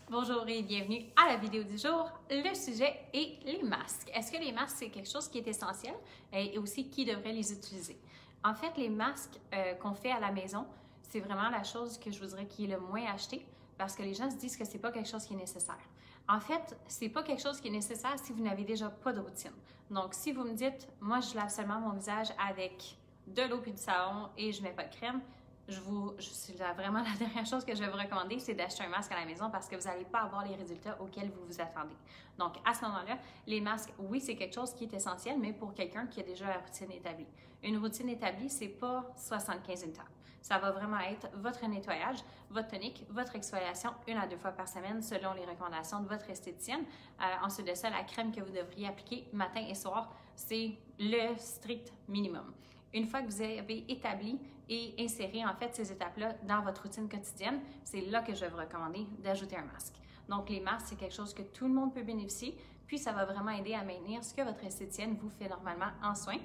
Bonjour et bienvenue à la vidéo du jour. Le sujet est les masques. Est-ce que les masques, c'est quelque chose qui est essentiel et aussi qui devrait les utiliser? En fait, les masques qu'on fait à la maison, c'est vraiment la chose que je vous dirais qui est le moins acheté parce que les gens se disent que c'est pas quelque chose qui est nécessaire. En fait, c'est pas quelque chose qui est nécessaire si vous n'avez déjà pas de routine. Donc, si vous me dites, moi, je lave seulement mon visage avec de l'eau puis du savon et je mets pas de crème, c'est vraiment la dernière chose que je vais vous recommander, c'est d'acheter un masque à la maison parce que vous n'allez pas avoir les résultats auxquels vous vous attendez. Donc, à ce moment-là, les masques, oui, c'est quelque chose qui est essentiel, mais pour quelqu'un qui a déjà la routine établie. Une routine établie, c'est pas 75 étapes. Ça va vraiment être votre nettoyage, votre tonique, votre exfoliation 1 à 2 fois par semaine selon les recommandations de votre esthéticienne. Ensuite de ça, la crème que vous devriez appliquer matin et soir, c'est le strict minimum. Une fois que vous avez établi et inséré en fait ces étapes-là dans votre routine quotidienne, c'est là que je vais vous recommander d'ajouter un masque. Donc les masques, c'est quelque chose que tout le monde peut bénéficier, puis ça va vraiment aider à maintenir ce que votre esthéticienne vous fait normalement en soins.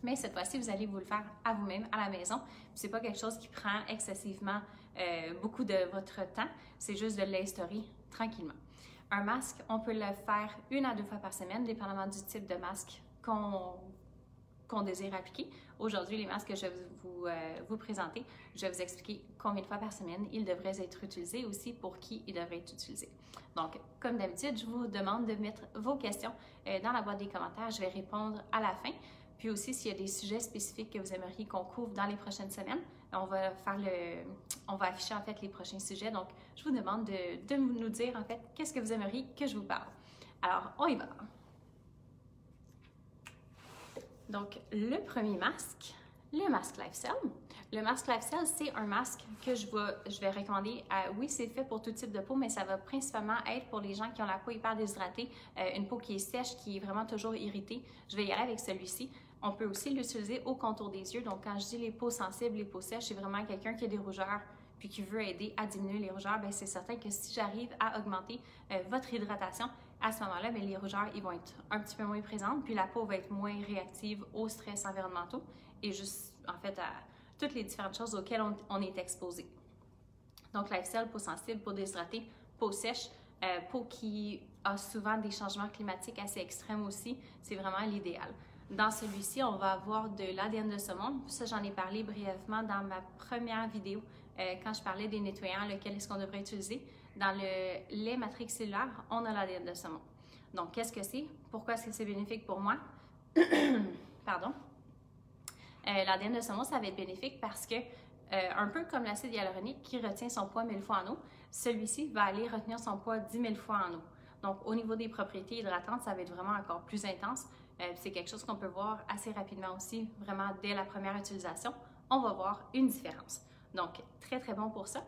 Mais cette fois-ci, vous allez vous le faire à vous-même à la maison. C'est pas quelque chose qui prend excessivement beaucoup de votre temps, c'est juste de l'instaurer tranquillement. Un masque, on peut le faire 1 à 2 fois par semaine, dépendamment du type de masque qu'on désire appliquer. Aujourd'hui, les masques que je vais vous présenter, je vais vous expliquer combien de fois par semaine ils devraient être utilisés, aussi pour qui ils devraient être utilisés. Donc, comme d'habitude, je vous demande de mettre vos questions dans la boîte des commentaires. Je vais répondre à la fin. Puis aussi, s'il y a des sujets spécifiques que vous aimeriez qu'on couvre dans les prochaines semaines, on va afficher en fait les prochains sujets. Donc, je vous demande de nous dire en fait qu'est-ce que vous aimeriez que je vous parle. Alors, on y va. Donc, le premier masque, le masque LifeCell. Le masque LifeCell, c'est un masque que je vais recommander. Oui, c'est fait pour tout type de peau, mais ça va principalement être pour les gens qui ont la peau hyper déshydratée, une peau qui est sèche, qui est vraiment toujours irritée. Je vais y aller avec celui-ci. On peut aussi l'utiliser au contour des yeux. Donc, quand je dis les peaux sensibles, les peaux sèches, c'est vraiment quelqu'un qui a des rougeurs puis qui veut aider à diminuer les rougeurs. Bien, c'est certain que si j'arrive à augmenter votre hydratation, à ce moment-là, bien, les rougeurs ils vont être un petit peu moins présentes, puis la peau va être moins réactive aux stress environnementaux et juste, en fait, à toutes les différentes choses auxquelles on est exposé. Donc, LifeCell, peau sensible, peau déshydratée, peau sèche, peau qui a souvent des changements climatiques assez extrêmes aussi, c'est vraiment l'idéal. Dans celui-ci, on va avoir de l'ADN de saumon. Ça, j'en ai parlé brièvement dans ma première vidéo quand je parlais des nettoyants, lequel est-ce qu'on devrait utiliser. Dans le lait matricellulaire, on a l'ADN de saumon. Donc, qu'est-ce que c'est? Pourquoi est-ce que c'est bénéfique pour moi? Pardon. L'ADN de saumon, ça va être bénéfique parce que, un peu comme l'acide hyaluronique qui retient son poids 1000 fois en eau, celui-ci va aller retenir son poids 10 000 fois en eau. Donc, au niveau des propriétés hydratantes, ça va être vraiment encore plus intense. C'est quelque chose qu'on peut voir assez rapidement aussi, vraiment dès la première utilisation. On va voir une différence. Donc, très, très bon pour ça.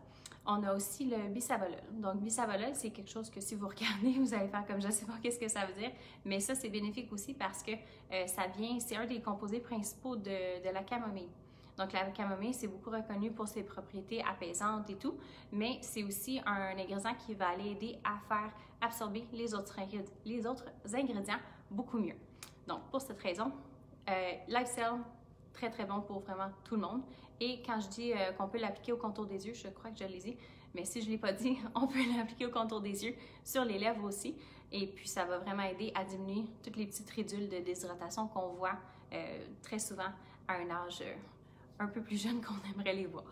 On a aussi le bisabolol. Donc, bisabolol, c'est quelque chose que si vous regardez, vous allez faire comme je ne sais pas qu'est-ce que ça veut dire, mais ça, c'est bénéfique aussi parce que c'est un des composés principaux de la camomille. Donc, la camomille, c'est beaucoup reconnu pour ses propriétés apaisantes et tout, mais c'est aussi un ingrédient qui va aller aider à faire absorber les autres ingrédients beaucoup mieux. Donc, pour cette raison, LifeCell, très, très bon pour vraiment tout le monde. Et quand je dis qu'on peut l'appliquer au contour des yeux, je crois que je l'ai dit, mais si je ne l'ai pas dit, on peut l'appliquer au contour des yeux, sur les lèvres aussi. Et puis, ça va vraiment aider à diminuer toutes les petites ridules de déshydratation qu'on voit très souvent à un âge un peu plus jeune qu'on aimerait les voir.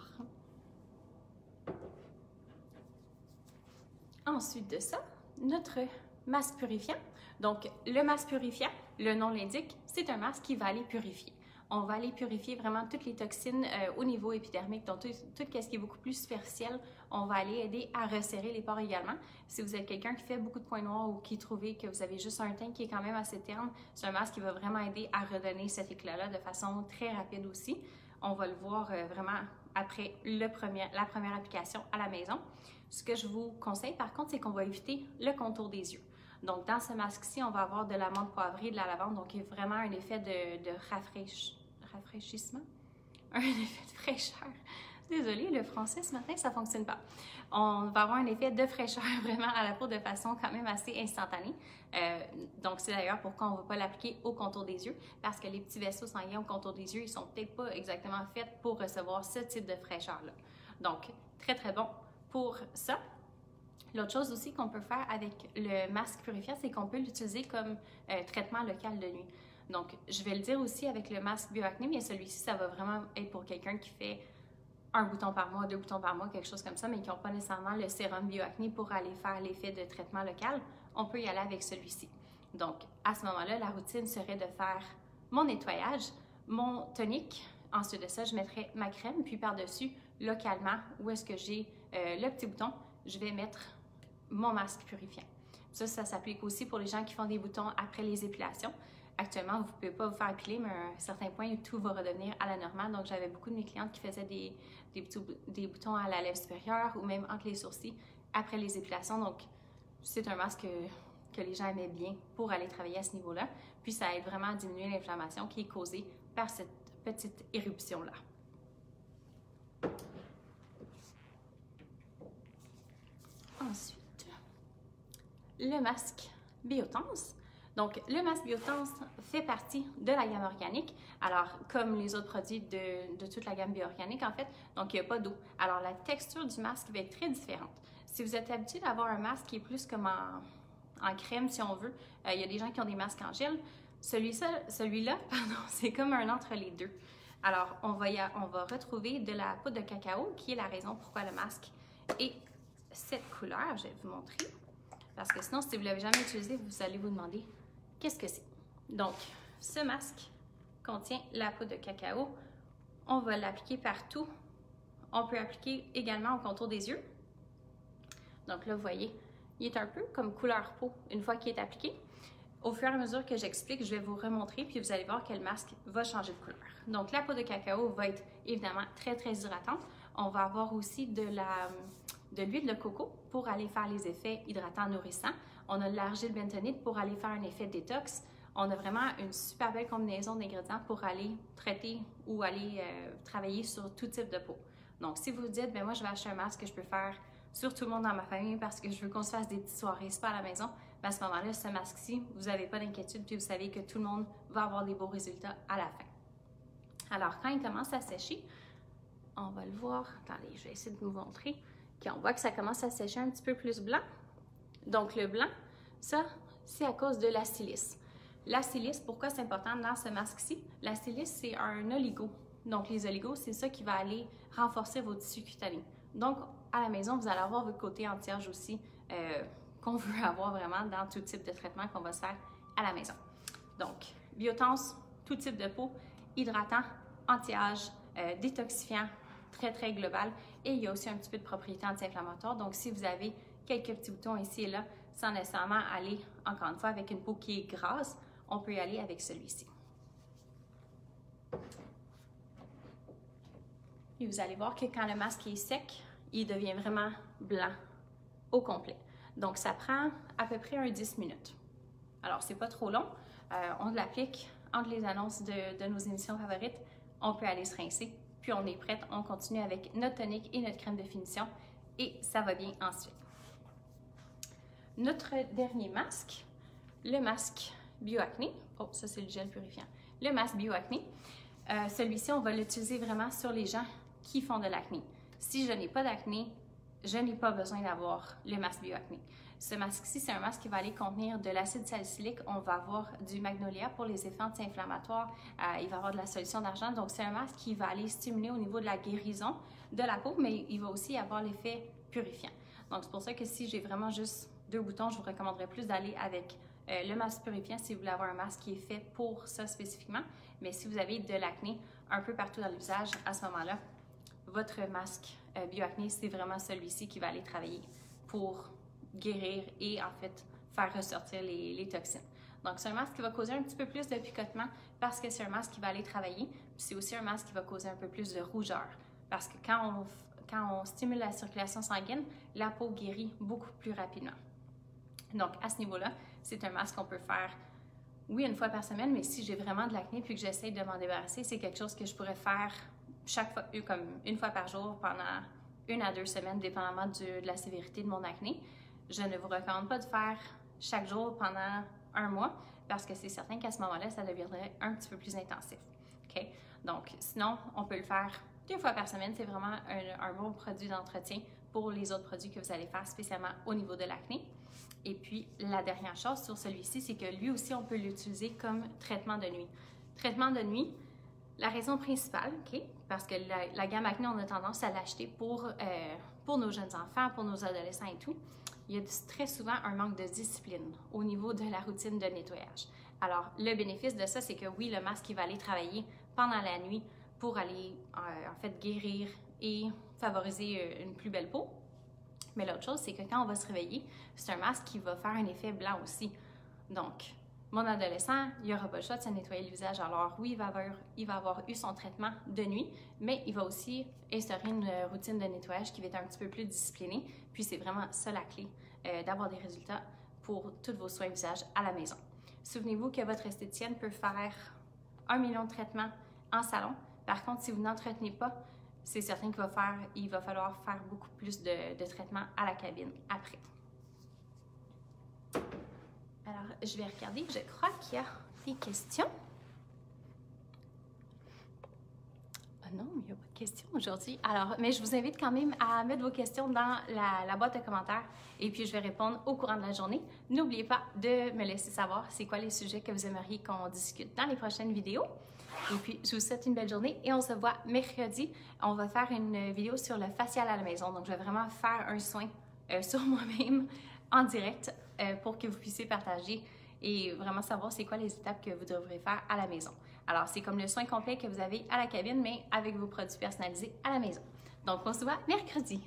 Ensuite de ça, notre masque purifiant. Donc, le masque purifiant, le nom l'indique, c'est un masque qui va aller purifier. On va aller purifier vraiment toutes les toxines au niveau épidermique, donc tout ce qui est beaucoup plus superficiel. On va aller aider à resserrer les pores également. Si vous êtes quelqu'un qui fait beaucoup de points noirs ou qui trouvez que vous avez juste un teint qui est quand même assez terne, c'est un masque qui va vraiment aider à redonner cet éclat-là de façon très rapide aussi. On va le voir vraiment après la première application à la maison. Ce que je vous conseille par contre, c'est qu'on va éviter le contour des yeux. Donc, dans ce masque-ci, on va avoir de l'amande poivrée, de la lavande, donc il y a vraiment un effet de rafraîchissement, un effet de fraîcheur. Désolée, le français ce matin, ça ne fonctionne pas. On va avoir un effet de fraîcheur vraiment à la peau de façon quand même assez instantanée. Donc, c'est d'ailleurs pourquoi on ne va pas l'appliquer au contour des yeux, parce que les petits vaisseaux sanguins au contour des yeux, ils ne sont peut-être pas exactement faits pour recevoir ce type de fraîcheur-là. Donc, très, très bon pour ça. L'autre chose aussi qu'on peut faire avec le masque purifiant, c'est qu'on peut l'utiliser comme traitement local de nuit. Donc, je vais le dire aussi avec le masque bioacné, mais celui-ci, ça va vraiment être pour quelqu'un qui fait un bouton par mois, 2 boutons par mois, quelque chose comme ça, mais qui n'ont pas nécessairement le sérum bioacné pour aller faire l'effet de traitement local. On peut y aller avec celui-ci. Donc, à ce moment-là, la routine serait de faire mon nettoyage, mon tonique. Ensuite de ça, je mettrai ma crème, puis par-dessus, localement, où est-ce que j'ai le petit bouton, je vais mettre mon masque purifiant. Ça s'applique aussi pour les gens qui font des boutons après les épilations. Actuellement, vous ne pouvez pas vous faire épiler, mais à un certain point, tout va redevenir à la normale. Donc, j'avais beaucoup de mes clientes qui faisaient des boutons à la lèvre supérieure ou même entre les sourcils après les épilations. Donc, c'est un masque que les gens aimaient bien pour aller travailler à ce niveau-là. Puis, ça aide vraiment à diminuer l'inflammation qui est causée par cette petite éruption-là. Ensuite, le masque Biotense. Donc, le masque Biotense fait partie de la gamme organique. Alors, comme les autres produits de toute la gamme bioorganique, en fait, donc il n'y a pas d'eau. Alors, la texture du masque va être très différente. Si vous êtes habitué d'avoir un masque qui est plus comme en crème, si on veut, il y a des gens qui ont des masques en gel. Celui-là, c'est comme un entre les deux. Alors, on va retrouver de la poudre de cacao, qui est la raison pourquoi le masque est cette couleur. Je vais vous montrer. Parce que sinon, si vous ne l'avez jamais utilisé, vous allez vous demander qu'est-ce que c'est. Donc, ce masque contient la poudre de cacao. On va l'appliquer partout. On peut appliquer également au contour des yeux. Donc là, vous voyez, il est un peu comme couleur peau une fois qu'il est appliqué. Au fur et à mesure que j'explique, je vais vous remontrer, puis vous allez voir que le masque va changer de couleur. Donc, la poudre de cacao va être évidemment très, très hydratante. On va avoir aussi de l'huile de coco pour aller faire les effets hydratants nourrissants. On a de l'argile bentonite pour aller faire un effet détox. On a vraiment une super belle combinaison d'ingrédients pour aller traiter ou aller travailler sur tout type de peau. Donc, si vous vous dites, ben moi, je vais acheter un masque que je peux faire sur tout le monde dans ma famille parce que je veux qu'on se fasse des petites soirées spa à la maison, ben à ce moment-là, ce masque-ci, vous n'avez pas d'inquiétude puis vous savez que tout le monde va avoir des beaux résultats à la fin. Alors, quand il commence à sécher, on va le voir. Attendez, je vais essayer de vous montrer. Okay, on voit que ça commence à sécher un petit peu plus blanc. Donc, le blanc, ça, c'est à cause de la silice. La silice, pourquoi c'est important dans ce masque-ci? La silice, c'est un oligo. Donc, les oligos, c'est ça qui va aller renforcer vos tissus cutanés. Donc, à la maison, vous allez avoir votre côté anti-âge aussi qu'on veut avoir vraiment dans tout type de traitement qu'on va se faire à la maison. Donc, Biotense, tout type de peau, hydratant, anti-âge, détoxifiant, très, très global. Et il y a aussi un petit peu de propriété anti-inflammatoire. Donc, si vous avez quelques petits boutons ici et là, sans nécessairement aller, encore une fois, avec une peau qui est grasse, on peut y aller avec celui-ci. Et vous allez voir que quand le masque est sec, il devient vraiment blanc au complet. Donc, ça prend à peu près 10 minutes. Alors, c'est pas trop long. On l'applique entre les annonces de nos émissions favorites. On peut aller se rincer. Puis, on est prête. On continue avec notre tonique et notre crème de finition. Et ça va bien ensuite. Notre dernier masque, le masque Bioacné. Oh, ça, c'est le gel purifiant. Le masque Bioacné. Celui-ci, on va l'utiliser vraiment sur les gens qui font de l'acné. Si je n'ai pas d'acné, je n'ai pas besoin d'avoir le masque Bioacné. Ce masque-ci, c'est un masque qui va aller contenir de l'acide salicylique. On va avoir du magnolia pour les effets anti-inflammatoires. Il va avoir de la solution d'argent. Donc, c'est un masque qui va aller stimuler au niveau de la guérison de la peau, mais il va aussi avoir l'effet purifiant. Donc, c'est pour ça que si j'ai vraiment juste 2 boutons, je vous recommanderais plus d'aller avec le masque purifiant si vous voulez avoir un masque qui est fait pour ça spécifiquement. Mais si vous avez de l'acné un peu partout dans le visage, à ce moment-là, votre masque Bioacné, c'est vraiment celui-ci qui va aller travailler pour guérir et en fait faire ressortir les toxines. Donc, c'est un masque qui va causer un petit peu plus de picotement parce que c'est un masque qui va aller travailler. Puis c'est aussi un masque qui va causer un peu plus de rougeur parce que quand on stimule la circulation sanguine, la peau guérit beaucoup plus rapidement. Donc, à ce niveau-là, c'est un masque qu'on peut faire, oui, une fois par semaine, mais si j'ai vraiment de l'acné puis que j'essaie de m'en débarrasser, c'est quelque chose que je pourrais faire chaque fois, comme une fois par jour pendant 1 à 2 semaines, dépendamment de la sévérité de mon acné. Je ne vous recommande pas de faire chaque jour pendant 1 mois parce que c'est certain qu'à ce moment-là, ça deviendrait un petit peu plus intensif. Okay? Donc, sinon, on peut le faire 2 fois par semaine. C'est vraiment un bon produit d'entretien pour les autres produits que vous allez faire spécialement au niveau de l'acné. Et puis, la dernière chose sur celui-ci, c'est que lui aussi, on peut l'utiliser comme traitement de nuit. Traitement de nuit, la raison principale, OK, parce que la gamme acné, on a tendance à l'acheter pour nos jeunes enfants, pour nos adolescents et tout. Il y a très souvent un manque de discipline au niveau de la routine de nettoyage. Alors, le bénéfice de ça, c'est que oui, le masque, il va aller travailler pendant la nuit pour aller, en fait, guérir et favoriser une plus belle peau. Mais l'autre chose, c'est que quand on va se réveiller, c'est un masque qui va faire un effet blanc aussi. Donc, mon adolescent, il n'y aura pas le choix de se nettoyer le visage. Alors oui, il va avoir eu son traitement de nuit, mais il va aussi instaurer une routine de nettoyage qui va être un petit peu plus disciplinée. Puis c'est vraiment ça la clé, d'avoir des résultats pour tous vos soins visage à la maison. Souvenez-vous que votre esthéticienne peut faire 1 million de traitements en salon. Par contre, si vous n'entretenez pas, c'est certain qu'il va falloir faire beaucoup plus de traitements à la cabine après. Alors, je vais regarder. Je crois qu'il y a des questions. Ah non, il n'y a pas de questions aujourd'hui. Alors, mais je vous invite quand même à mettre vos questions dans la boîte de commentaires et puis je vais répondre au courant de la journée. N'oubliez pas de me laisser savoir c'est quoi les sujets que vous aimeriez qu'on discute dans les prochaines vidéos. Et puis, je vous souhaite une belle journée et on se voit mercredi. On va faire une vidéo sur le facial à la maison. Donc, je vais vraiment faire un soin sur moi-même en direct pour que vous puissiez partager et vraiment savoir c'est quoi les étapes que vous devrez faire à la maison. Alors, c'est comme le soin complet que vous avez à la cabine, mais avec vos produits personnalisés à la maison. Donc, on se voit mercredi.